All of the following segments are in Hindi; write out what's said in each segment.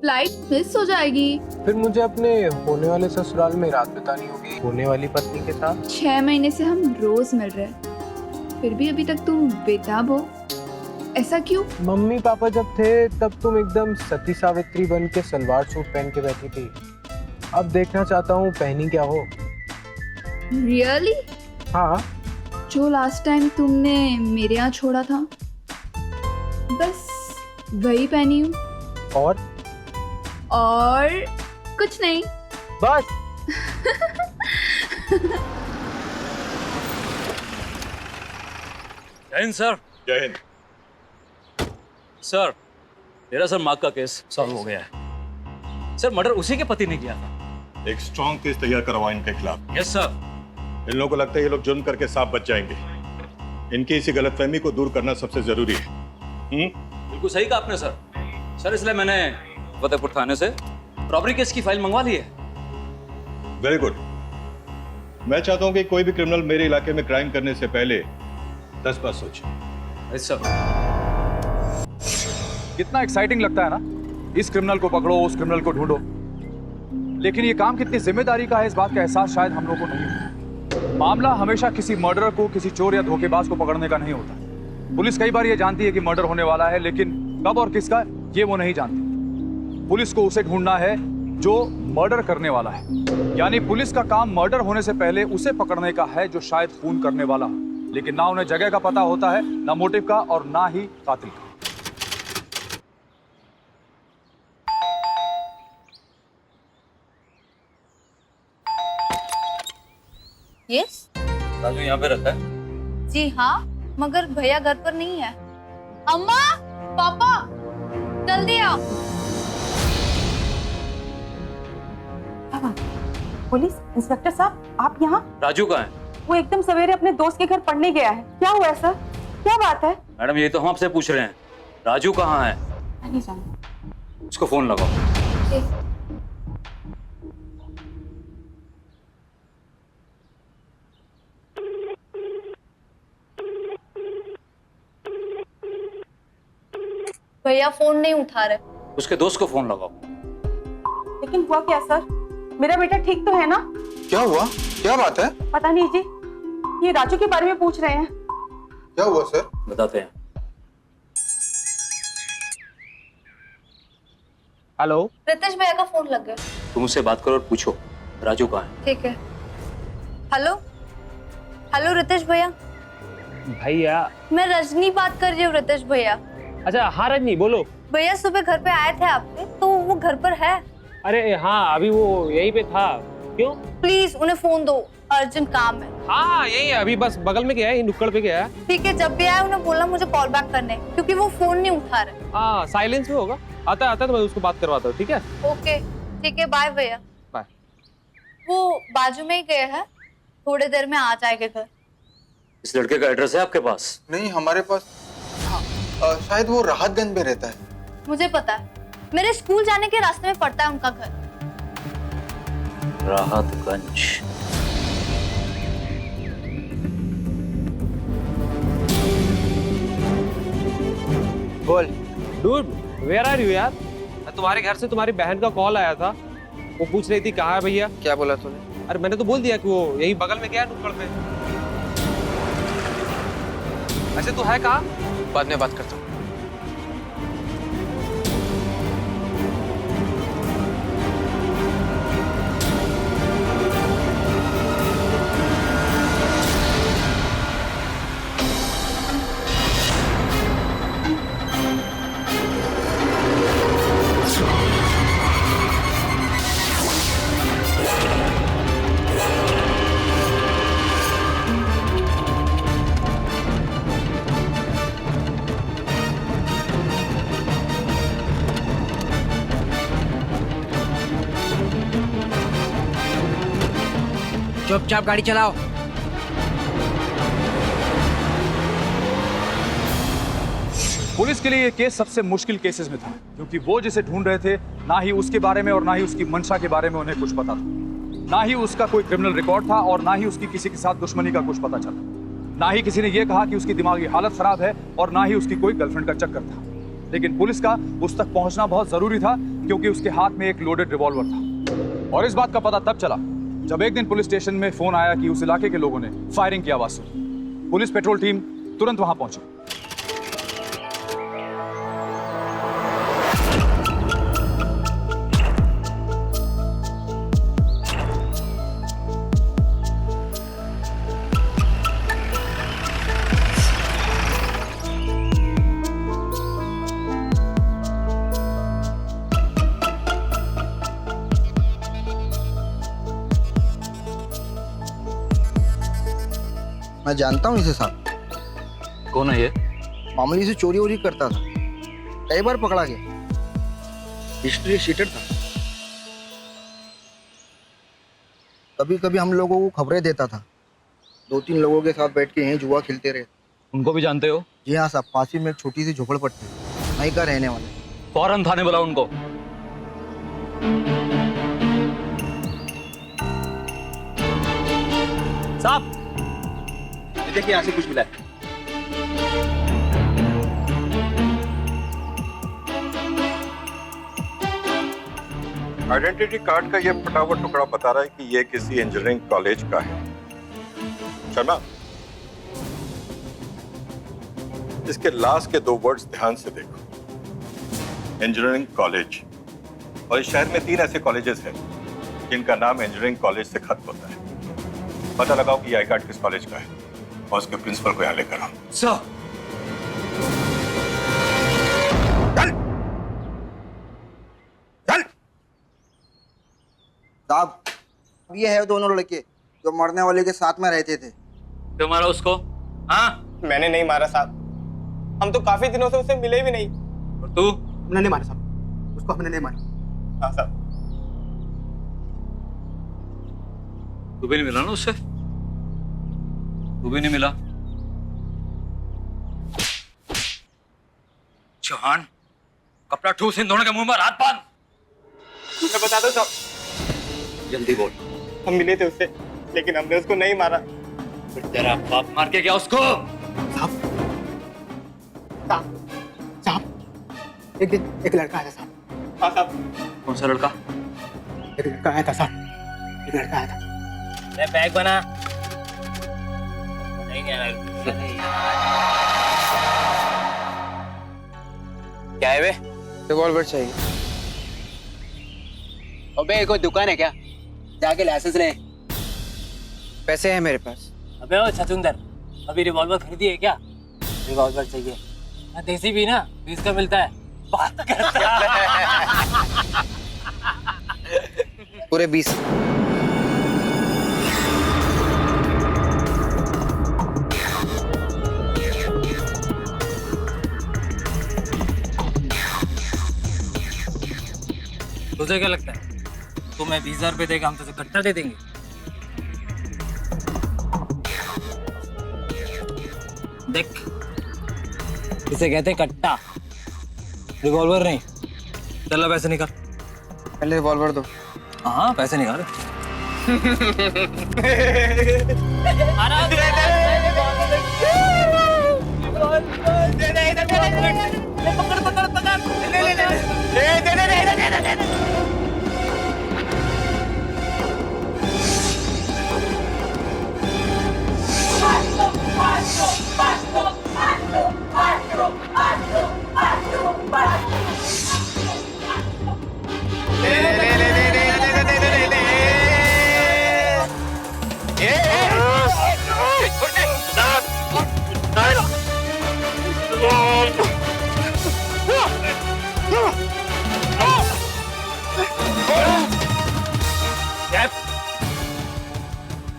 फ्लाइट मिस हो जाएगी। फिर मुझे अपने होने वाले ससुराल में रात बितानी होगी होने वाली पत्नी के साथ। 6 महीने से हम रोज मिल रहे हैं, फिर भी अभी तक तुम बेताब हो। ऐसा क्यों? मम्मी पापा जब थे तब तुम एकदम सती सावित्री बन के सलवार सूट पहन के बैठी थी। अब देखना चाहता हूँ पहनी क्या हो। रियली? हाँ। जो लास्ट टाइम तुमने मेरे यहाँ छोड़ा था, बस वही पहनी हूँ। और कुछ नहीं, बस। जय हिंद सर। जय हिंद। सर मेरा सर मार्ग का केस सॉल्व हो गया है। सर मर्डर उसी के पति ने किया था। एक स्ट्रॉन्ग केस तैयार करवाओ इनके खिलाफ। Yes sir. इन लोगों को लगता है ये लोग जुर्म करके साफ बच जाएंगे। इनकी इसी गलतफहमी को दूर करना सबसे जरूरी है। बिल्कुल सही कहा आपने सर। सर इसलिए मैंने फतेहपुर थाने से रॉबरी केस की फाइल मंगवा ली है। Very good. मैं चाहता हूँ कि कोई भी क्रिमिनल मेरे इलाके में क्राइम करने से पहले 10 बार सोचे। Yes sir. कितना एक्साइटिंग लगता है ना, इस क्रिमिनल को पकड़ो उस क्रिमिनल को ढूंढो, लेकिन ये काम कितनी जिम्मेदारी का है इस बात का एहसास शायद हम लोगों को नहीं होता। मामला हमेशा किसी मर्डरर को, किसी चोर या धोखेबाज को पकड़ने का नहीं होता। पुलिस कई बार ये जानती है कि मर्डर होने वाला है, लेकिन कब और किसका ये वो नहीं जानती। पुलिस को उसे ढूंढना है जो मर्डर करने वाला है, यानी पुलिस का काम मर्डर होने से पहले उसे पकड़ने का है जो शायद खून करने वाला हो, लेकिन ना उन्हें जगह का पता होता है, ना मोटिव का और ना ही कातिल का। यस राजू यहाँ पे रहता है? जी हाँ, मगर भैया घर पर नहीं है। अम्मा, पापा, जल्दी आओ। पुलिस इंस्पेक्टर साहब, आप यहाँ? राजू कहाँ है? वो एकदम सवेरे अपने दोस्त के घर पढ़ने गया है। क्या हुआ सर? क्या बात है? मैडम ये तो हम आपसे पूछ रहे हैं, राजू कहाँ है? मैं नहीं जानती। उसको फोन लगाओ। भैया फोन नहीं उठा रहे। उसके दोस्त को फोन लगाओ। लेकिन हुआ क्या सर? मेरा बेटा ठीक तो है ना? क्या हुआ? क्या बात है? पता नहीं जी, ये राजू के बारे में पूछ रहे हैं। क्या हुआ सर? बताते हैं। हेलो। रितेश भैया का फोन लग गया। तुम उससे बात करो और पूछो राजू कहाँ है। ठीक है। हेलो हेलो रितेश भैया। भैया। मैं रजनी बात कर रही हूँ। रितेश भैया। अच्छा हाँ रजनी बोलो। भैया सुबह घर पे आए थे आपके, तो वो घर पर है? अरे हाँ अभी वो यहीं पे था। क्यों? प्लीज उन्हें फोन दो, अर्जेंट काम है। हाँ यही है, अभी बस बगल में गया है, नुक्कड़ पे गया है। ठीक है, जब भी आए उन्हें बोलना मुझे कॉल बैक करने, क्योंकि वो फोन नहीं उठा रहे। हाँ साइलेंस में होगा, आता है तो मैं उसको बात करवाता हूँ। ठीक है ओके ठीक है, बाय भैया। बाय। वो बाजू में ही गए हैं, थोड़ी देर में आ जाएंगे घर। इस लड़के का एड्रेस है आपके पास? नहीं हमारे पास। हाँ, शायद वो राहतगंज में रहता है। मुझे पता है, मेरे स्कूल जाने के रास्ते में पड़ता है उनका घर। राहतगंज। बोल। डूड वेयर आर यू यार? तुम्हारे घर से तुम्हारी बहन का कॉल आया था, वो पूछ रही थी कहाँ है भैया। क्या बोला तूने? अरे मैंने तो बोल दिया कि वो यही बगल में गया नुक्कड़ पे। अच्छा तू है कहाँ? बाद में बात करता हूँ। चुपचाप गाड़ी चलाओ। पुलिस के लिए ये केस सबसे मुश्किल केसेस में था, क्योंकि वो जिसे ढूंढ रहे थे ना ही उसके बारे में और ना ही उसकी मंशा के बारे में उन्हें कुछ पता था, ना ही उसका कोई क्रिमिनल रिकॉर्ड था और ना ही उसकी किसी के साथ दुश्मनी का कुछ पता चला, ना ही किसी ने यह कहा कि उसकी दिमागी हालत खराब है और ना ही उसकी कोई गर्लफ्रेंड का चक्कर था। लेकिन पुलिस का उस तक पहुंचना बहुत जरूरी था क्योंकि उसके हाथ में एक लोडेड रिवॉल्वर था। और इस बात का पता तब चला जब एक दिन पुलिस स्टेशन में फोन आया कि उस इलाके के लोगों ने फायरिंग की आवाज सुनी। पुलिस पेट्रोल टीम तुरंत वहां पहुंची। मैं जानता हूँ इसे साहब, कौन है ये? मामूली से चोरी वोरी करता था, कई बार पकड़ा गया, हिस्ट्री शीटर था। कभी कभी हम लोगों को खबरें देता था। 2-3 लोगों के साथ बैठ के यहीं जुआ खेलते रहे। उनको भी जानते हो? जी हाँ साहब, पास ही में एक छोटी सी झोपड़पट्टी, वहीं का रहने वाले। फौरन थाने बुलाओ उनको। साहब देखिए यहाँ से कुछ मिला है। आइडेंटिटी कार्ड का ये फटा हुआ टुकड़ा बता रहा है कि ये किसी इंजीनियरिंग कॉलेज का है। शर्मा, इसके लास्ट के 2 वर्ड्स ध्यान से देखो। Engineering college. और इस शहर में 3 ऐसे कॉलेजेस हैं जिनका नाम इंजीनियरिंग कॉलेज से खत्म होता है। पता लगाओ कि ये आई कार्ड किस कॉलेज का है और उसके प्रिंसिपल को यहाँ लेकर आओ। सर, साहब, ये है दोनों लड़के जो मरने वाले के साथ में रहते थे। क्यों मारा उसको? हाँ? मैंने नहीं मारा साहब, हम तो काफी दिनों से उससे मिले भी नहीं। और तू? हमने नहीं मारा साहब, उसको हमने नहीं मारा। हाँ साहब। तू भी नहीं मिला ना उससे? तू भी नहीं मिला? चौहान, कपड़ा ठूस इन दोनों के मुंह पर, हाथ बांध। मैं बता दो साहब, जल्दी बोल। हम मिले थे उससे, लेकिन हमने उसको नहीं मारा। फिर तेरा बाप मार के गया उसको? एक दिन एक लड़का आया था साहब। हाँ साहब। कौन सा लड़का? एक लड़का आया था साहब, एक लड़का आया था। बैग बना। क्या है वे? रिवॉल्वर चाहिए। अबे कोई दुकान है क्या? जाके लाइसेंस ले। पैसे हैं मेरे पास। अबे ओ छचुंदर, अभी रिवॉल्वर खरीदी है क्या? रिवॉल्वर चाहिए। देसी भी ना 20 का मिलता है। बात करता है। पूरे 20। तुझे क्या लगता है तुम्हें 20,000 रुपए देगा हम तुझे कट्टा दे देंगे? देख, इसे कहते कट्टा, रिवॉल्वर नहीं। चलो पैसे निकाल। पहले रिवॉल्वर दो। हाँ पैसे निकाल।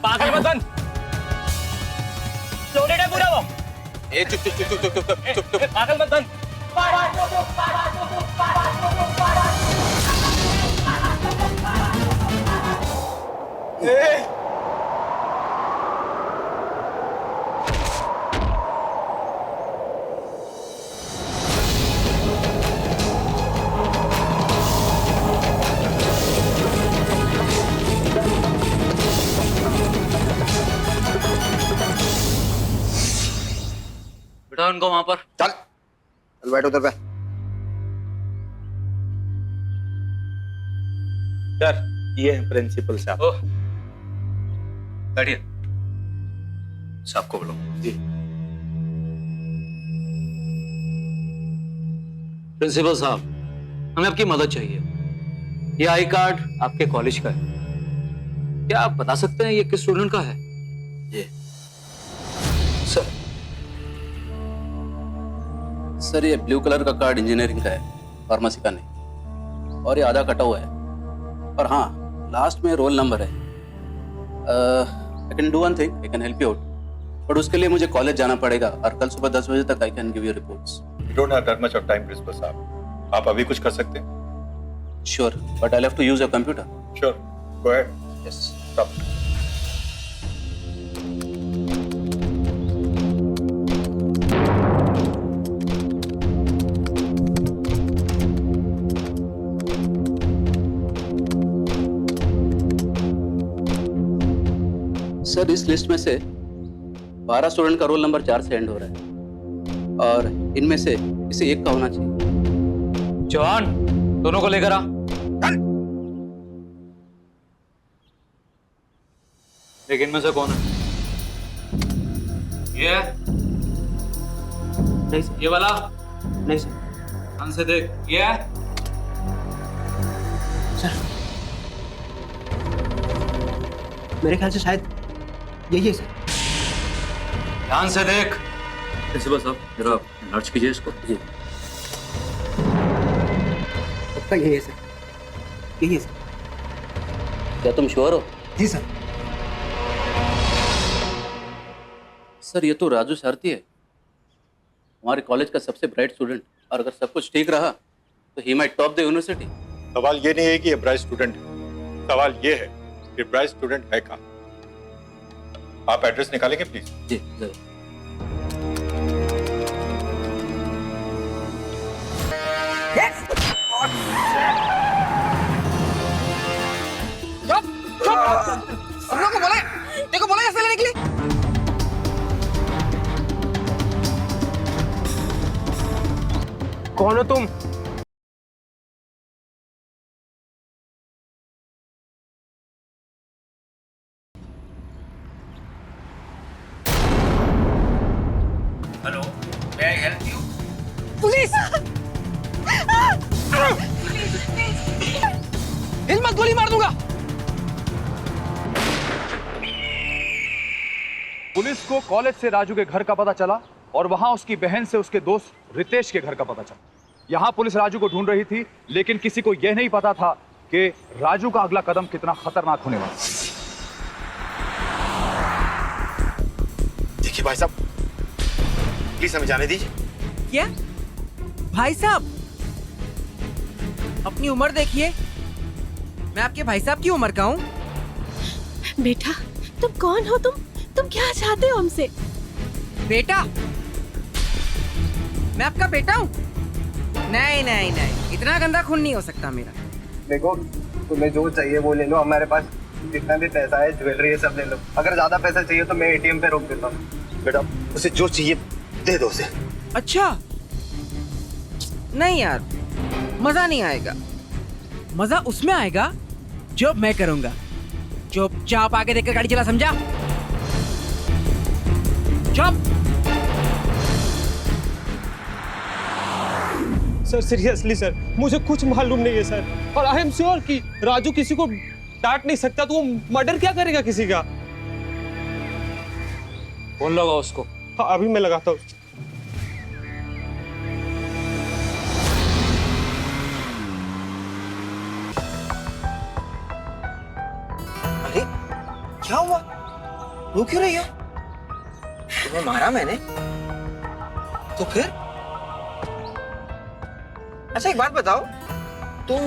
पागल मत बन। लोडेड है पूरा वो। ए चुप चुप चुप चुप चुप चुप चुप। पागल मत बन। बिठा उनको वहां पर। चल बैठ उधर पे। सर ये है प्रिंसिपल साहब। ओह, बैठिए। साहब को बोलो। जी। प्रिंसिपल साहब, हमें आपकी मदद चाहिए। ये आई कार्ड आपके कॉलेज का है, क्या आप बता सकते हैं ये किस स्टूडेंट का है? ये सर, सर ये ब्लू कलर का कार्ड इंजीनियरिंग का है, फार्मेसी का नहीं। और ये आधा कटा हुआ है, पर हाँ लास्ट में रोल नंबर है। I can do one thing, I can help you out, but उसके लिए मुझे कॉलेज जाना पड़ेगा और कल सुबह 10 बजे तक I can give you reports. You don't have that much of time, principal साहब। आप अभी कुछ कर सकते हैं? Sure, but I have to use your computer. Sure, go ahead. Yes. Stop. Sir इस लिस्ट में से 12 स्टूडेंट का रोल नंबर 4 से एंड हो रहा है और इनमें से किसी एक का होना चाहिए। जवान, दोनों को लेकर आ। लेकिन इनमें से कौन है? ये है? नहीं सर। ये वाला? नहीं सर। ध्यान से देख। ये है? मेरे ख्याल से शायद यही है सर। ध्यान से देख। प्रिंसिपल साहब, जरा लर्च कीजिए इसको। जी। पक्का यही है सर, यही है सर। क्या तुम श्योर हो? जी सर। सर ये तो राजू सारथी है, हमारे कॉलेज का सबसे ब्राइट स्टूडेंट, और अगर सब कुछ ठीक रहा तो he might top the university. सवाल ये नहीं है कि ये ब्राइट स्टूडेंट है, सवाल ये है कि ब्राइट स्टूडेंट है कहाँ। आप एड्रेस निकालेंगे प्लीज? जी जरूर। हम लोग को बोले, देखो बोले ऐसे लेने के लिए। कौन हो तुम? Hello, may I help you? Police! हिम्मत गोली मार दूंगा। पुलिस को कॉलेज से राजू के घर का पता चला और वहां उसकी बहन से उसके दोस्त रितेश के घर का पता चला। यहां पुलिस राजू को ढूंढ रही थी, लेकिन किसी को यह नहीं पता था कि राजू का अगला कदम कितना खतरनाक होने वाला है। देखिए भाई साहब, प्लीज हमें जाने दीजिए। क्या भाई साहब? अपनी उम्र देखिए, मैं आपके भाई साहब की उम्र का हूँ। बेटा, तुम कौन हो? तुम क्या चाहते हो हमसे? बेटा? मैं आपका बेटा हूँ? नहीं नहीं नहीं, इतना गंदा खून नहीं हो सकता मेरा। देखो, तुम्हें जो चाहिए वो ले लो, हमारे पास जितना भी पैसा है, ज्वेलरी है, सब ले लो। अगर ज्यादा पैसा चाहिए तो मैं एटीएम पे रोक देता हूँ। बेटा उसे जो चाहिए दे दो उसे। अच्छा, नहीं यार, मजा नहीं आएगा। मजा उसमें आएगा जो मैं करूंगा। चुपचाप आगे देखकर गाड़ी चला, समझा? चुप। सर सीरियसली सर, मुझे कुछ मालूम नहीं है सर, और आई एम श्योर कि राजू किसी को डांट नहीं सकता, तो वो मर्डर क्या करेगा किसी का? कौन लगा उसको? हाँ, अभी मैं लगाता हूँ। अरे क्या हुआ? रो क्यों रही हो? तुम्हें मारा मैंने तो फिर? अच्छा एक बात बताओ, तुम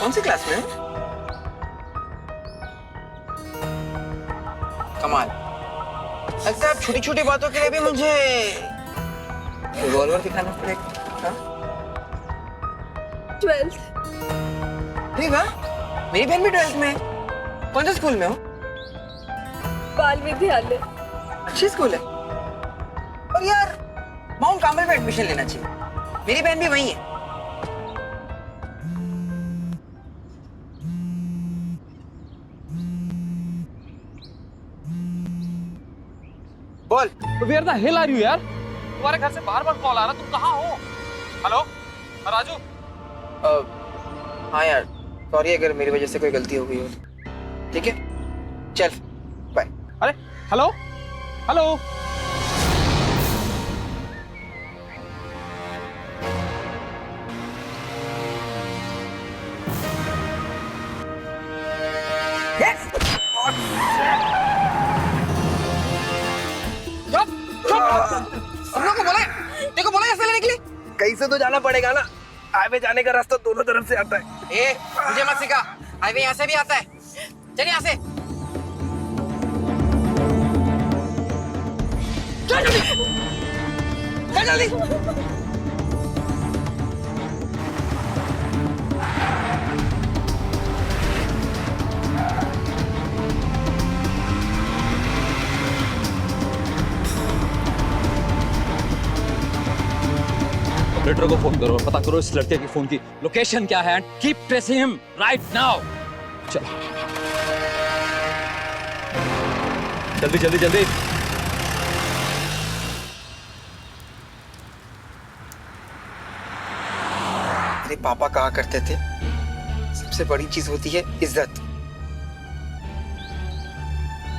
कौन सी क्लास में हो? कमाल, लगता है आप छोटी छोटी बातों के लिए भी मुझे रिवॉल्वर दिखाना पड़ेगा। 12th। अरे वाह, मेरी बहन भी 12th में है। कौन से स्कूल में हो? बाल विद्यालय। अच्छी स्कूल है, और यार माउंट कार्मेल में एडमिशन लेना चाहिए। मेरी बहन भी वही है। Where the hell are you यार? तुम्हारे घर से बार-बार कॉल आ रहा, तुम कहाँ हो? हेलो राजू? हाँ यार, सॉरी अगर मेरी वजह से कोई गलती हो गई हो। ठीक है, चल बाय। अरे हेलो हेलो, देखो बोला ऐसे लेने के लिए। कहीं से तो जाना पड़ेगा ना, हाईवे जाने का रास्ता दोनों तरफ से आता है। ए, मुझे मत सिखा, हाईवे यहाँ से भी आता है। चल यहाँ से। चल जल्दी, चल जल्दी। ऑपरेटर को फोन करो, पता करो इस लड़के की फोन की लोकेशन क्या है and keep tracing him right now. चल जल्दी जल्दी जल्दी। तेरे पापा कहा करते थे, सबसे बड़ी चीज होती है इज्जत।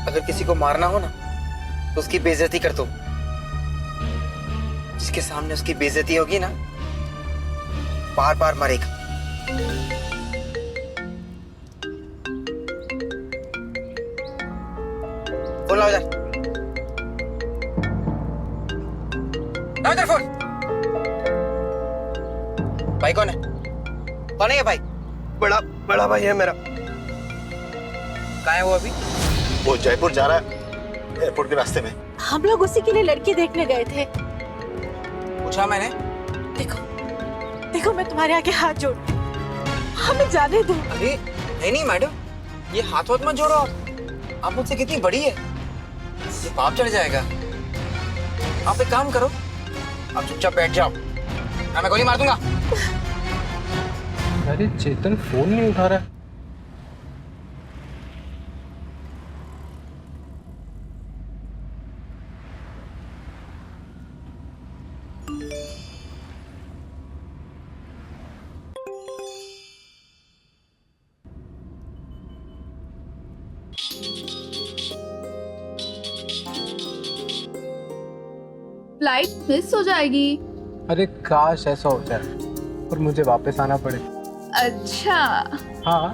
अगर किसी को मारना हो ना तो उसकी बेइज्जती कर दो। जिसके सामने उसकी बेइज्जती होगी ना, बार बार मरेगा। फोन लाओ इधर, लाओ इधर फोन। भाई कौन है? कौन है ये भाई? बड़ा भाई है मेरा। कहाँ है वो अभी? वो जयपुर जा रहा है, एयरपोर्ट के रास्ते में। हम लोग उसी के लिए लड़की देखने गए थे। पूछा मैंने। देखो देखो, मैं तुम्हारे आगे हाथ जोड़, हमें जाने दो। अरे नहीं मैडम, ये हाथ मत जोड़ो। आप मुझसे कितनी बड़ी है, ये पाप चढ़ जाएगा। आप एक काम करो, आप चुपचाप बैठ जाओ, मैं गोली मार दूंगा। अरे चेतन फोन नहीं उठा रहा है। फ्लाइट मिस हो जाएगी। अरे काश ऐसा हो जाए और मुझे वापस आना पड़े। अच्छा, हाँ,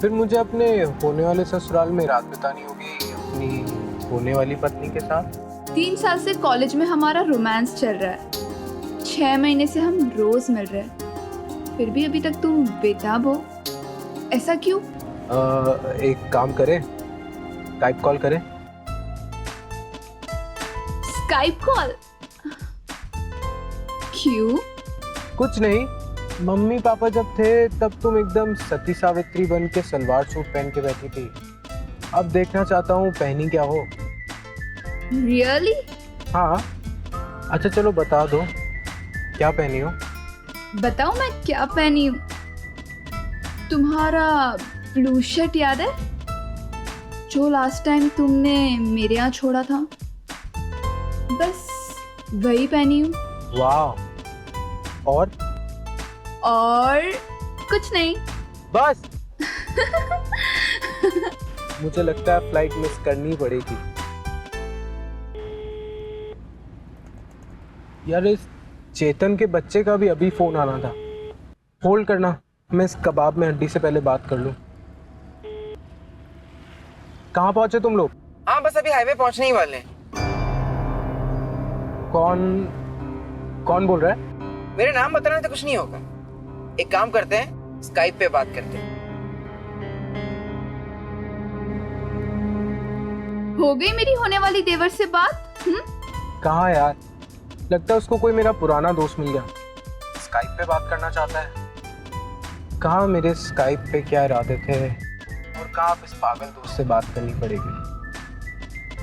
फिर मुझे अपने होने वाले ससुराल में रात बितानी होगी अपनी होने वाली पत्नी के साथ। 3 साल से कॉलेज में हमारा रोमांस चल रहा है, 6 महीने से हम रोज मिल रहे हैं, फिर भी अभी तक तुम बेताब हो। ऐसा क्यों? एक काम करें, स्काइप कॉल करें। Skype call? क्यों? कुछ नहीं, मम्मी पापा जब थे तब तुम एकदम सती सावित्री बन के सलवार सूट पहन के बैठी थी। अब देखना चाहता हूँ पहनी क्या हो। रियली? हाँ। अच्छा चलो बता दो, क्या पहनी हो? बताओ मैं क्या पहनी हूँ? तुम्हारा ब्लू शर्ट याद है जो लास्ट टाइम तुमने मेरे यहाँ छोड़ा था? बस वही पहनी हूँ। वाह। और कुछ नहीं, बस। मुझे लगता है फ्लाइट मिस करनी पड़ेगी यार। इस चेतन के बच्चे का भी अभी फोन आना था। होल्ड करना, मैं इस कबाब में हड्डी से पहले बात कर लूं। कहाँ पहुंचे तुम लोग? हाँ बस अभी हाईवे पहुंचने ही वाले हैं। कौन बोल रहा है? मेरे नाम बताने से कुछ नहीं होगा। एक काम करते हैं, स्काइप पे बात करते हैं। हो गई मेरी होने वाली देवर से बात? कहाँ यार, लगता है उसको कोई मेरा पुराना दोस्त मिल गया, स्काइप पे बात करना चाहता है। कहाँ मेरे स्काइप पे क्या इरादे थे और कहाँ अब इस पागल दोस्त से बात करनी पड़ेगी।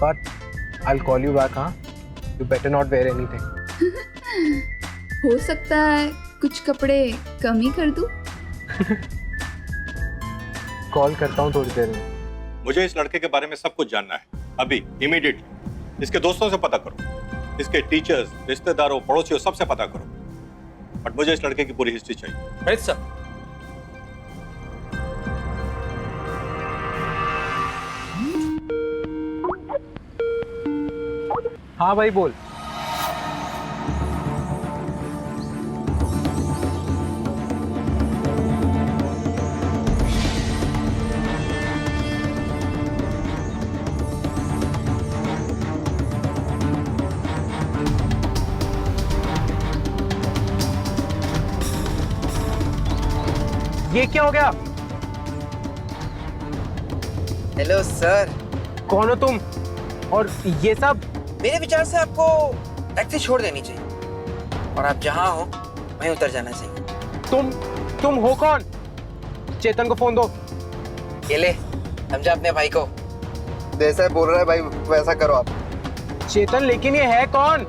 But I will call you back. हाँ, you better not wear anything. हो सकता है कुछ कपड़े कम ही कर दूं। कॉल करता हूँ थोड़ी देर में। मुझे इस लड़के के बारे में सब कुछ जानना है, अभी इमीडिएटली। इसके दोस्तों से पता करो, इसके टीचर्स, रिश्तेदारों, पड़ोसियों, सबसे पता करो। बट मुझे इस लड़के की पूरी हिस्ट्री चाहिए। Right sir. हाँ भाई बोल। ये क्या हो गया? Hello sir. कौन हो तुम? और ये सब? मेरे विचार से आपको टैक्सी छोड़ देनी चाहिए और आप जहां हो वहीं उतर जाना चाहिए। तुम हो कौन? चेतन को फोन दो। ये ले, समझा अपने भाई को। जैसा बोल रहा है भाई वैसा करो आप। चेतन, लेकिन ये है कौन?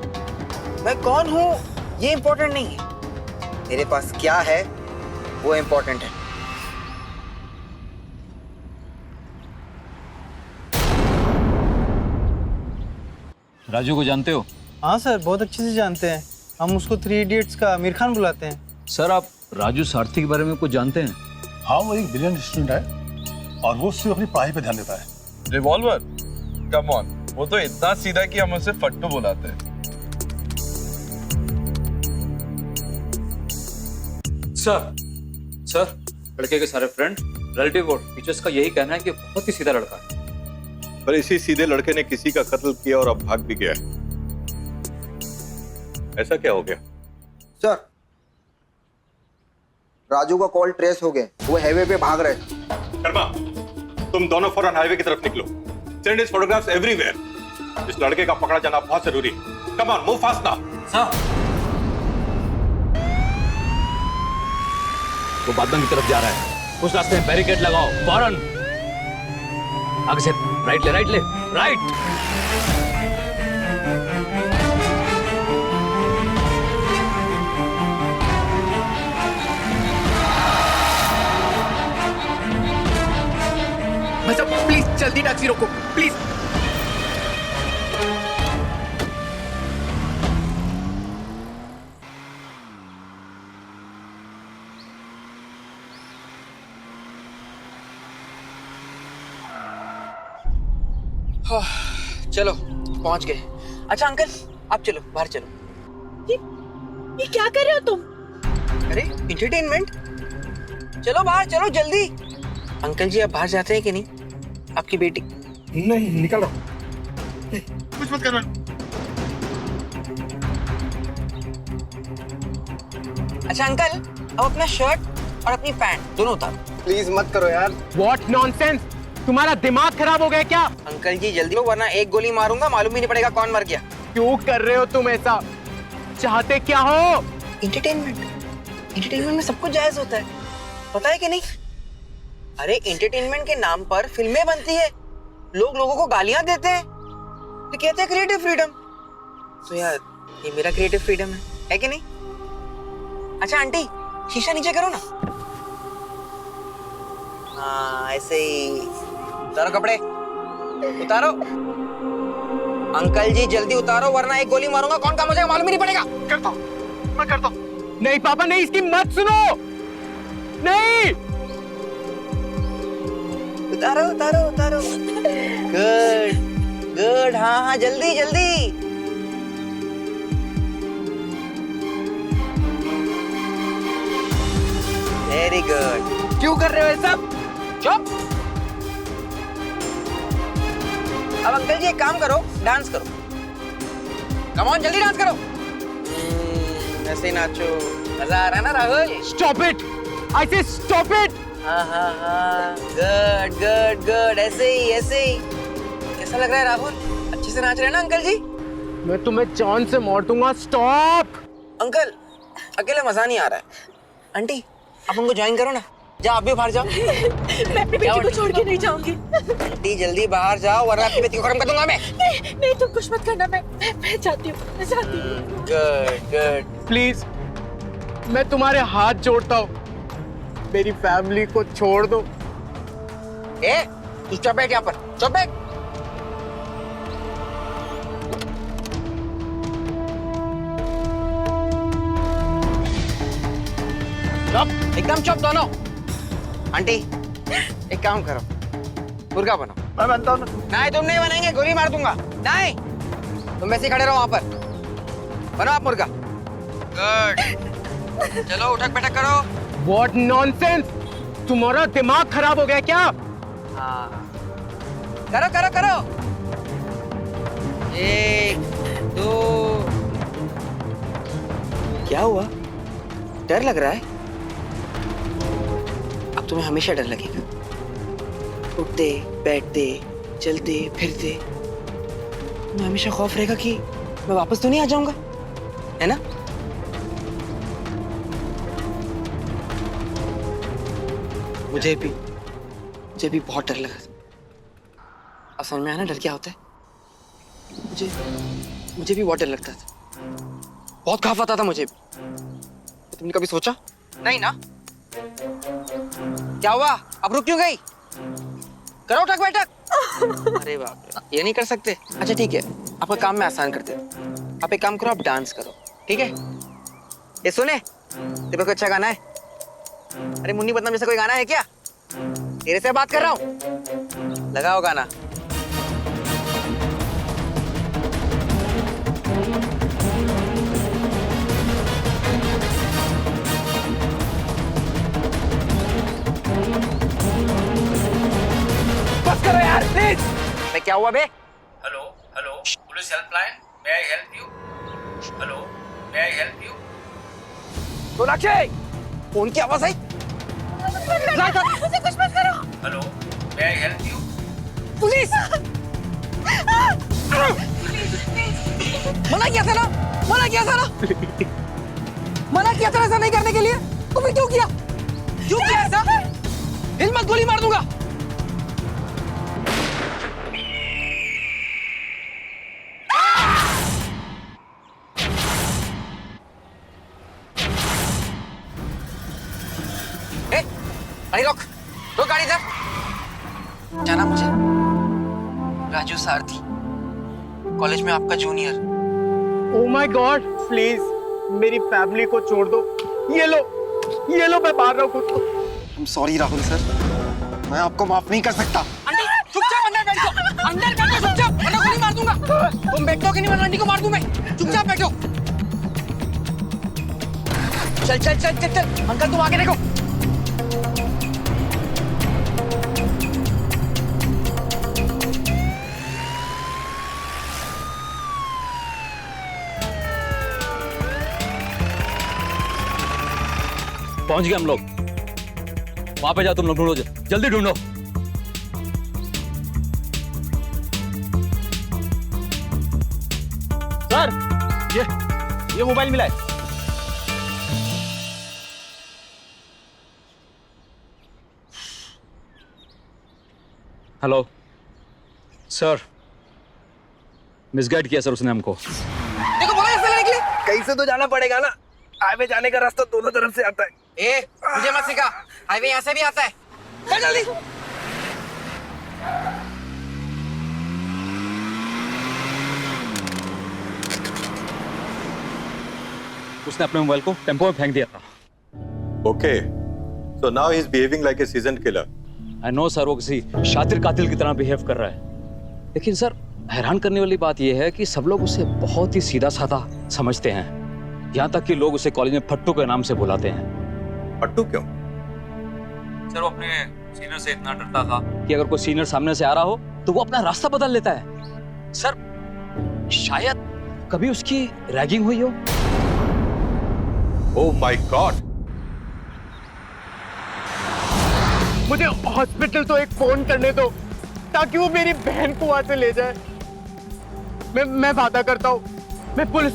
मैं कौन हूँ ये इम्पोर्टेंट नहीं है, मेरे पास क्या है वो इम्पोर्टेंट है। राजू को जानते हो? हाँ सर, बहुत अच्छे से जानते हैं। हम उसको 3 इडियट्स का आमिर खान बुलाते हैं। सर आप राजू सारथी के बारे में कुछ जानते हैं? हाँ, वो एक ब्रिलियंट स्टूडेंट है और वो सिर्फ अपनी पढ़ाई पे ध्यान देता है। रिवॉल्वर? कम ऑन, वो तो इतना सीधा कि हम उसे फट्टू बुलाते हैं। सर लड़के के सारे फ्रेंड, रिलेटिव और टीचर्स का यही कहना है कि बहुत ही सीधा लड़का है। पर इसी सीधे लड़के ने किसी का कत्ल किया और अब भाग भी गया है। ऐसा क्या हो गया? सर, राजू का कॉल ट्रेस हो गया, वो हाईवे पे भाग रहे। शर्मा, तुम दोनों फौरन हाईवे की तरफ निकलो। Send his photographs everywhere. इस लड़के का पकड़ा जाना बहुत जरूरी है। Come on, move fast now. Sir वो बादल की तरफ जा रहा है, उस रास्ते में बैरिकेड लगाओ फौरन। आगे से राइट ले राइट। प्लीज जल्दी टैक्सी रोको प्लीज। चलो पहुंच गए। अच्छा अंकल आप चलो बाहर चलो। ये क्या कर रहे हो तुम? अरे इंटरटेनमेंट, चलो बाहर चलो जल्दी। अंकल जी आप बाहर जाते हैं कि नहीं? आपकी बेटी नहीं, निकल रहा हूं। कुछ मत करना। अच्छा अंकल, अब अपना शर्ट और अपनी पैंट दोनों उतारो। प्लीज मत करो यार। What nonsense! तुम्हारा दिमाग खराब हो गया क्या? अंकल जी जल्दी हो वरना एक गोली मारूंगा, मालूम ही नहीं पड़ेगा कौन मर गया। क्यों कर रहे हो तुम ऐसा? चाहते क्या हो? इंटरटेनमेंट में सब कुछ जायज होता है, पता है कि नहीं? अरे इंटरटेनमेंट के नाम पर फिल्में बनती है, लोग लोगों को गालियां देते हैं, तो कहते हैं क्रिएटिव फ्रीडम। तो यार ये मेरा क्रिएटिव फ्रीडम है कि नहीं? अच्छा आंटी शीशा नीचे करो ना। हाँ ऐसे ही। उतारो कपड़े, उतारो। अंकल जी जल्दी उतारो वरना एक गोली मारूंगा, कौन काम हो जाएगा मालूम ही नहीं पड़ेगा। करता हूं, मैं करता हूं। नहीं पापा नहीं, इसकी मत सुनो। नहीं। उतारो उतारो उतारो। गुड गुड, हाँ हाँ जल्दी जल्दी। Very good. क्यों कर रहे हो ये सब? चुप। अब अंकल जी एक काम करो, डांस करो। कम ऑन जल्दी डांस करो। ऐसे ही नाचो, मजा आ रहा है ना Rahul? Stop it! I say stop it! हाँ हाँ हाँ, गुड गुड गुड, ऐसे ही। कैसा लग रहा है राहुल? अच्छे से नाच रहे हैं ना अंकल जी? मैं तुम्हें जान से मार दूंगा। स्टॉप। अंकल अकेले मजा नहीं आ रहा है। आंटी आप हमको ज्वाइन करो ना, जाओ आप भी बाहर जाओ। मैं अपनी बेटी को छोड़ के नहीं जाऊंगी। आंटी जल्दी बाहर जाओ वरना आपकी बेटी को खत्म कर दूंगा मैं। नहीं तुम कुछ मत करना, मैं जाती हूँ। Good good. प्लीज मैं तुम्हारे हाथ जोड़ता हूँ, मेरी फैमिली को छोड़ दो। ए तू चुप बैठ यहाँ पर, चुप बैठ। चुप, एकदम चुप दोनों। आंटी एक काम करो, मुर्गा बनो। मैं बनता हूँ ना। नहीं तुम नहीं बनेंगे, गोली मार दूंगा। नहीं, तुम वैसे ही खड़े रहो वहां पर। बनो आप मुर्गा। गुड, चलो उठक बैठक करो। What nonsense! तुम्हारा दिमाग खराब हो गया क्या? हाँ, करो करो करो। 1 2। क्या हुआ? डर लग रहा है? अब तुम्हें हमेशा डर लगेगा। उठते बैठते चलते फिरते तुम्हें हमेशा खौफ रहेगा कि मैं वापस तो नहीं आ जाऊंगा, है ना? मुझे भी बहुत डर लगा था। अब समझ में आया ना डर क्या होता है? मुझे भी बहुत डर लगता था, बहुत खौफ आता था मुझे भी। तो तुमने कभी सोचा नहीं ना? क्या हुआ, अब रुक क्यों गई? करो उठक बैठक। अरे बाप रे, ये नहीं कर सकते? अच्छा ठीक है, आपका काम मैं आसान कर देता हूँ। आप एक काम करो, आप डांस करो, ठीक है? ये सुने, तेरे को अच्छा गाना है? अरे मुन्नी बदनाम जैसा कोई गाना है क्या? तेरे से बात कर रहा हूँ, लगाओ गाना। बस करो यार प्लीज। मैं क्या हुआ बे? Hello hello, police helpline, may I help you? Hello, may I help you? Sonakshi, phone की आवाज आई। मुझे कुछ मत करो। Hello, may I help you? Police! मना किया था ना, मना किया था ना, मना किया था ऐसा नहीं करने के लिए। तुमने क्यों किया? क्यों किया ऐसा? हिल मत, गोली मार दूंगा। अरे रोक, रोक गाड़ी इधर। जाना मुझे राजू सारथी, कॉलेज में आपका junior. Oh my God! Please, मेरी फैमिली को छोड़ दो। ये लो मैं मार रहा हूँ खुद को। I'm sorry राहुल सर, मैं आपको माफ नहीं कर सकता। आंटी चुपचाप अंदर बैठो, अंदर बैठो चुपचाप, वरना गोली मार दूंगा। तुम बैठो कि नहीं, वरना आंटी को मार दूं मैं। चुपचाप बैठो। चल चल चल चल चल, अंकल तुम आगे देखो। पहुंच गए हम लोग। वहां पे जाओ, तुम लोग ढूंढो, जल्दी ढूंढो। सर, ये मोबाइल मिला है। हेलो सर, मिसगाइड किया सर उसने हमको। देखो बोला ऐसे लेने के लिए। कहीं से तो जाना पड़ेगा ना, हाईवे जाने का रास्ता दोनों तरफ से आता है। ए, मुझे मत सिखा, हाईवे यहाँ से भी आता है। चल जल्दी। उसने अपने मोबाइल को टेम्पो में फेंक दिया था। Okay, so now he's behaving like a seasoned killer. I know sir, वो किसी शातिर कातिल की तरह बिहेव कर रहा है। लेकिन सर, हैरान करने वाली बात यह है कि सब लोग उसे बहुत ही सीधा साधा समझते हैं। यहाँ तक कि लोग उसे कॉलेज में फट्टू के नाम से बुलाते हैं। फट्टू क्यों? सर, वो अपने सीनियर से इतना डरता था कि अगर कोई सीनियर सामने से आ रहा हो तो वो अपना रास्ता बदल लेता है। सर, शायद कभी उसकी रैगिंग हुई हो। Oh my God! मुझे हॉस्पिटल तो एक फोन करने दो ताकि वो मेरी बहन को वहां से ले जाए। मैं वादा करता हूँ, मैं पुलिस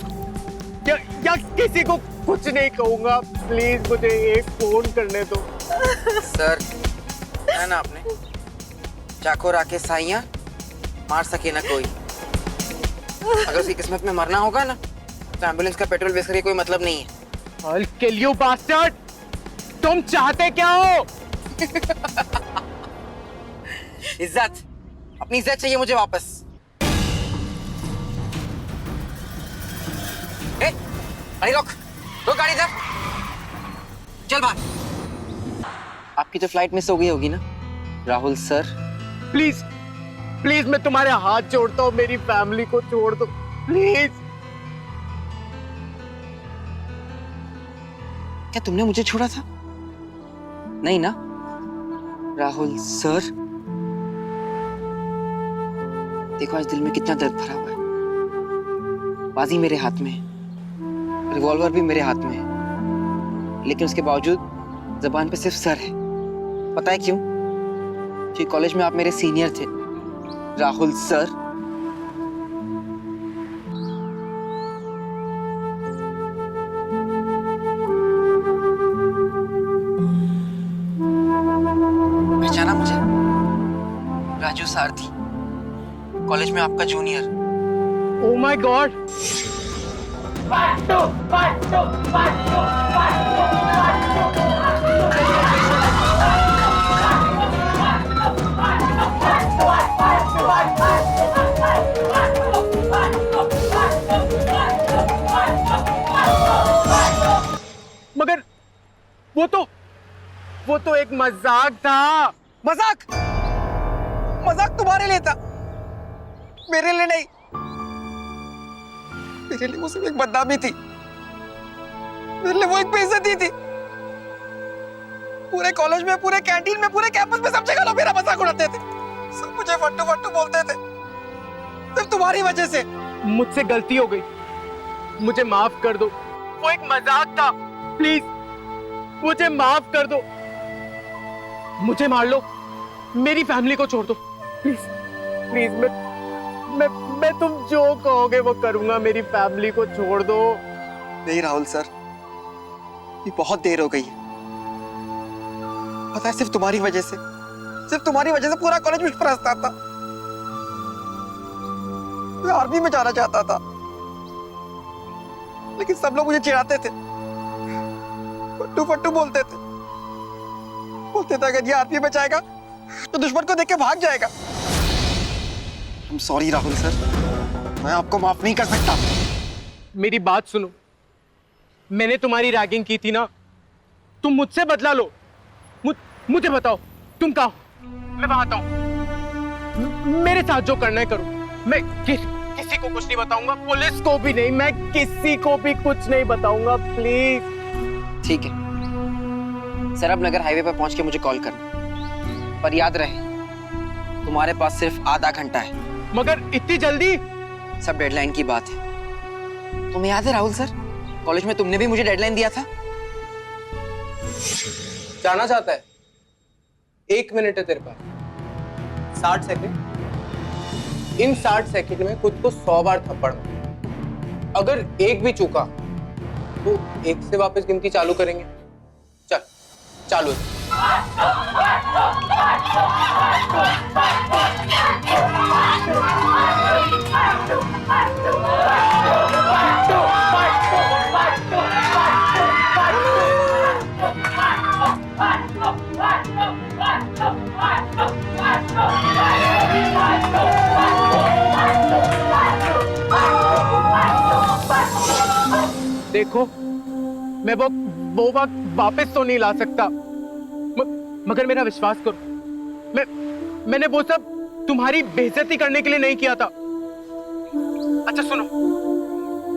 या किसी को कुछ नहीं कहूंगा। प्लीज मुझे एक फोन करने दो। सर, है ना आपने चाको राके साइयां मार सके ना कोई। अगर उसकी किस्मत में मरना होगा ना तो एम्बुलेंस का पेट्रोल वेस्ट करके कोई मतलब नहीं है। I'll kill you bastard! तुम चाहते क्या हो? इज्जत, अपनी इज्जत चाहिए मुझे वापस। अरे रोक, रोक गाड़ी इधर। चल बाहर। आपकी तो फ्लाइट मिस हो गई होगी ना राहुल सर? प्लीज प्लीज मैं तुम्हारे हाथ जोड़ता हूँ, मेरी फैमिली को छोड़ दो प्लीज। क्या तुमने मुझे छोड़ा था? नहीं ना राहुल सर? देखो आज दिल में कितना दर्द भरा हुआ है। बाजी मेरे हाथ में है, रिवॉल्वर भी मेरे हाथ में है, लेकिन उसके बावजूद जबान पे सिर्फ सर है। पता है क्यों? क्योंकि कॉलेज में आप मेरे सीनियर थे राहुल सर। पहचाना मुझे? राजू सारथी, कॉलेज में आपका जूनियर। Oh my God. मगर वो तो एक मजाक था। मजाक? मजाक तुम्हारे लिए था, मेरे लिए नहीं। मेरे लिए वो सिर्फ एक बदनामी थी, मेरे लिए वो एक बेइज्जती थी। पूरे कॉलेज में, पूरे कैंटीन में, पूरे कैंपस में सब जगह लोग मेरा मजाक उड़ाते थे। सब मुझे फट्टू फट्टू बोलते थे, सिर्फ तुम्हारी वजह से। मुझसे गलती हो गई, मुझे माफ कर दो। वो एक मजाक था, प्लीज मुझे माफ कर दो। मुझे मार लो, मेरी फैमिली को छोड़ दो प्लीज प्लीज। मैं तुम जो कहोगे वो करूंगा, मेरी फैमिली को छोड़ दो। नहीं राहुल सर, ये बहुत देर हो गई है। पता है सिर्फ तुम्हारी वजह से पूरा कॉलेज मुझ पर हंसता था। मैं आर्मी में जाना चाहता था, लेकिन सब लोग मुझे चिढ़ाते थे, फट्टू फट्टू बोलते थे अगर ये आर्मी में जाएगा तो दुश्मन को देख के भाग जाएगा। I'm sorry राहुल सर, मैं आपको माफ नहीं कर सकता। मेरी बात सुनो, मैंने तुम्हारी रैगिंग की थी ना, तुम मुझसे बदला लो। मुझे बताओ तुम कहाँ हो, मैं वहां आता हूं। मेरे साथ जो करना है करो, मैं किसी को कुछ नहीं बताऊंगा, पुलिस को भी नहीं, मैं किसी को भी कुछ नहीं बताऊंगा प्लीज। ठीक है सर, अब नगर हाईवे पर पहुंच के मुझे कॉल करना, पर याद रहे तुम्हारे पास सिर्फ आधा घंटा है। मगर इतनी जल्दी? सब डेडलाइन की बात है। तुम्हें याद है राहुल सर, कॉलेज में तुमने भी मुझे डेडलाइन दिया था। जाना चाहता है? 1 मिनट है तेरे पास, 60 सेकंड। इन 60 सेकंड में खुद को 100 बार थप्पड़ मार। अगर एक भी चूका तो 1 से वापस गिनती चालू करेंगे। चल चालू। देखो मैं वो बात वापस तो नहीं ला सकता, मगर मेरा विश्वास करो, मैंने वो सब तुम्हारी बेइज्जती करने के लिए नहीं किया था। अच्छा सुनो,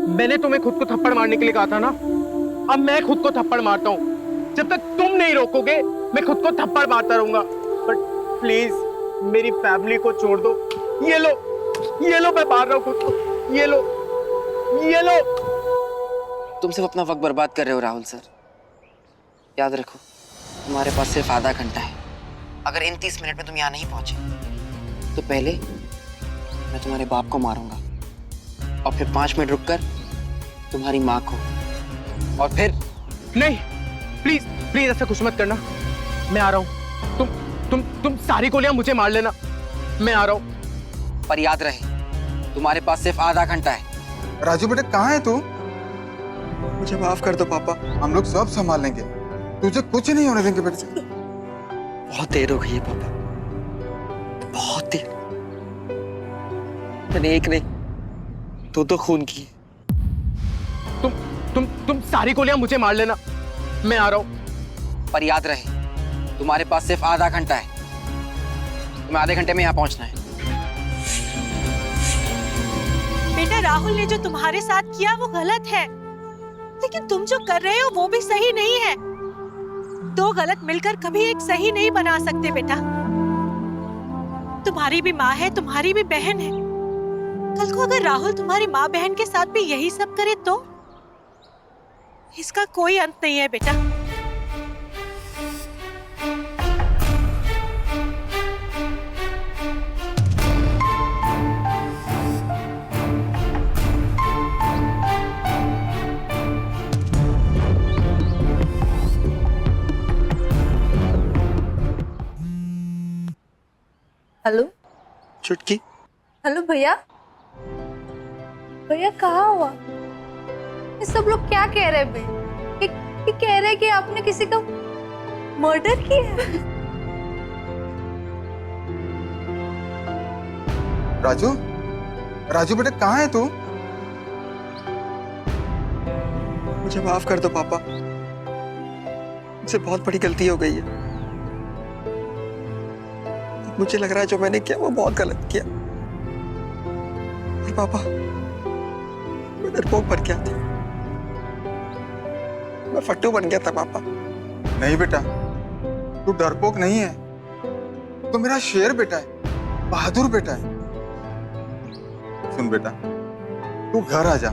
मैंने तुम्हें खुद को थप्पड़ मारने के लिए कहा था ना, अब मैं खुद को थप्पड़ मारता हूँ। जब तक तुम नहीं रोकोगे मैं खुद को थप्पड़ मारता रहूंगा। बट प्लीज मेरी फैमिली को छोड़ दो। ये लो मैं मार रहा हूँ खुद को, ये लो। तुम सिर्फ अपना वक्त बर्बाद कर रहे हो राहुल सर। याद रखो तुम्हारे पास सिर्फ आधा घंटा है। अगर इन 30 मिनट में तुम यहाँ नहीं पहुंचे तो पहले मैं तुम्हारे बाप को मारूंगा, और फिर 5 मिनट रुककर तुम्हारी माँ को, और फिर नहीं प्लीज ऐसा कुछ मत करना। मैं आ रहा हूँ, तुम सारी गोलियां मुझे मार लेना, मैं आ रहा हूँ। पर याद रहे तुम्हारे पास सिर्फ आधा घंटा है। राजू बेटे कहाँ है तू? मुझे माफ कर दो पापा। हम लोग सब संभाल लेंगे, तुझे कुछ नहीं होने देंगे बेटे। बहुत देर हो गई है पापा, बहुत देर। मैंने एक नहीं 2 खून की। तुम सारी गोलियां मुझे मार लेना, मैं आ रहा हूँ। पर याद रहे तुम्हारे पास सिर्फ आधा घंटा है। तुम्हें आधे घंटे में यहाँ पहुंचना है। बेटा राहुल ने जो तुम्हारे साथ किया वो गलत है, लेकिन तुम जो कर रहे हो वो भी सही नहीं है। दो गलत मिलकर कभी एक सही नहीं बना सकते बेटा। तुम्हारी भी माँ है, तुम्हारी भी बहन है। कल को अगर राहुल तुम्हारी माँ बहन के साथ भी यही सब करे तो इसका कोई अंत नहीं है बेटा। हेलो चुटकी। हेलो भैया। भैया कहाँ हुआ? ये सब लोग क्या कह रहे हैं बे? ये कह रहे हैं कि आपने किसी का मर्डर किया है। राजू, राजू बेटा कहाँ है तू? मुझे माफ कर दो पापा, मुझसे बहुत बड़ी गलती हो गई है। मुझे लग रहा है जो मैंने किया वो बहुत गलत किया। और पापा, मैं डरपोक बन गया था, मैं फट्टू बन गया था पापा। नहीं बेटा, तू डरपोक नहीं है, तू मेरा शेर बेटा है, बहादुर बेटा है। सुन बेटा, तू घर आ जा,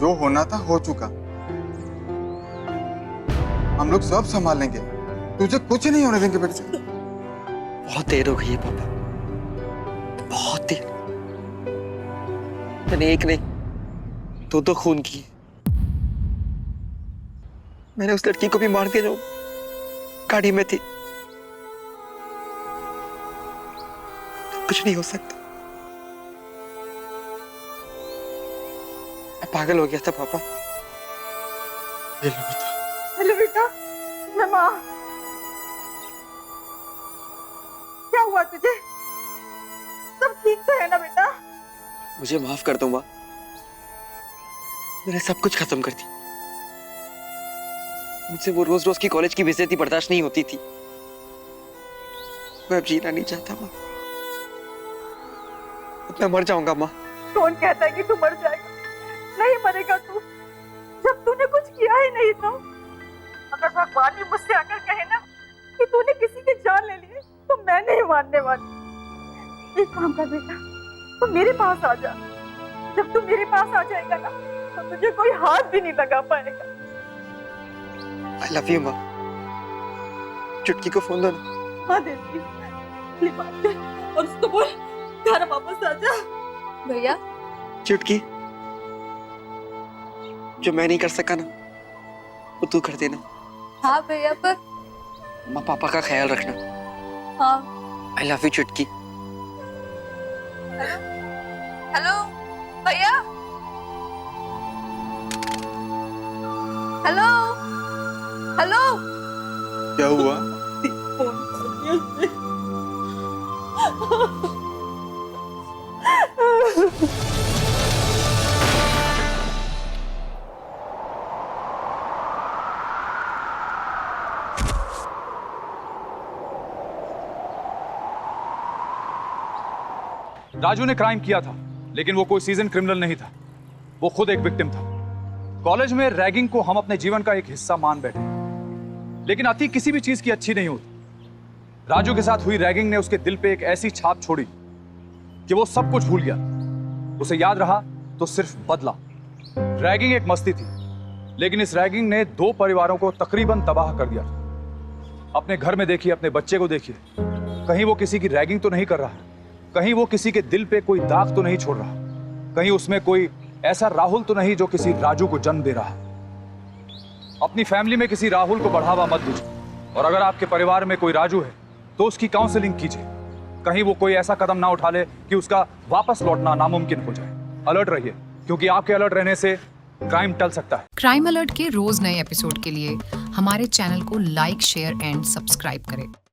जो होना था हो चुका, हम लोग सब संभाल लेंगे, तुझे कुछ नहीं होने देंगे बेटा। बहुत देर हो गई है पापा, बहुत देर। मैंने एक नहीं दो खून किए। मैंने उस लड़की को भी मार दिया जो गाड़ी में थी। कुछ नहीं हो सकता। मैं पागल हो गया था पापा। हेलो बेटा, मैं माँ। क्या हुआ तुझे? सब ठीक तो है ना बेटा? मुझे माफ कर दो माँ, मैंने सब कुछ खत्म कर दी। मुझसे वो रोज रोज की कॉलेज की बेइज्जती बर्दाश्त नहीं होती थी। मैं अब जीना नहीं चाहता माँ, अब मैं मर जाऊंगा माँ। कौन कहता है कि तू मर जाएगा? नहीं मरेगा तू, जब तूने कुछ किया ही नहीं तो। अगर भगवान भी मुझसे आकर कहे ना कि तूने किसी की जान ले ली तो मैं नहीं मानने वाली। एक काम कर बेटा, तू मेरे पास आ जा। जब तू मेरे पास आ जाएगा ना तो तुझे कोई हाथ भी नहीं लगा पाएगा। I love you माँ। चुटकी को फोन दो ना। हाँ देती, ले बात कर और उसको बोल घर वापस आ जा। भैया चुटकी, जो मैं नहीं कर सका ना वो तू कर देना। हाँ भैया, पर माँ पापा का ख्याल रखना। हाँ। I love you चुटकी। हेलो भैया। Hello hello. क्या हुआ? राजू ने क्राइम किया था, लेकिन वो कोई सीजन क्रिमिनल नहीं था। वो खुद एक विक्टिम था। कॉलेज में रैगिंग को हम अपने जीवन का एक हिस्सा मान बैठे, लेकिन अति किसी भी चीज की अच्छी नहीं होती। राजू के साथ हुई रैगिंग ने उसके दिल पे एक ऐसी छाप छोड़ी कि वो सब कुछ भूल गया। उसे याद रहा तो सिर्फ बदला। रैगिंग एक मस्ती थी, लेकिन इस रैगिंग ने 2 परिवारों को तकरीबन तबाह कर दिया। अपने घर में देखिए, अपने बच्चे को देखिए, कहीं वो किसी की रैगिंग तो नहीं कर रहा, कहीं वो किसी के दिल पे कोई दाग तो नहीं छोड़ रहा, कहीं उसमें कोई ऐसा राहुल तो नहीं जो किसी राजू को जन्म दे रहा है। अपनी फैमिली में किसी राहुल को बढ़ावा मत दीजिए, और अगर आपके परिवार में कोई राजू है तो उसकी काउंसलिंग कीजिए। कहीं वो कोई ऐसा कदम ना उठा ले कि उसका वापस लौटना नामुमकिन हो जाए। अलर्ट रहिए, क्योंकि आपके अलर्ट रहने से क्राइम टल सकता है। क्राइम अलर्ट के रोज नए एपिसोड के लिए हमारे चैनल को लाइक, शेयर एंड सब्सक्राइब करें।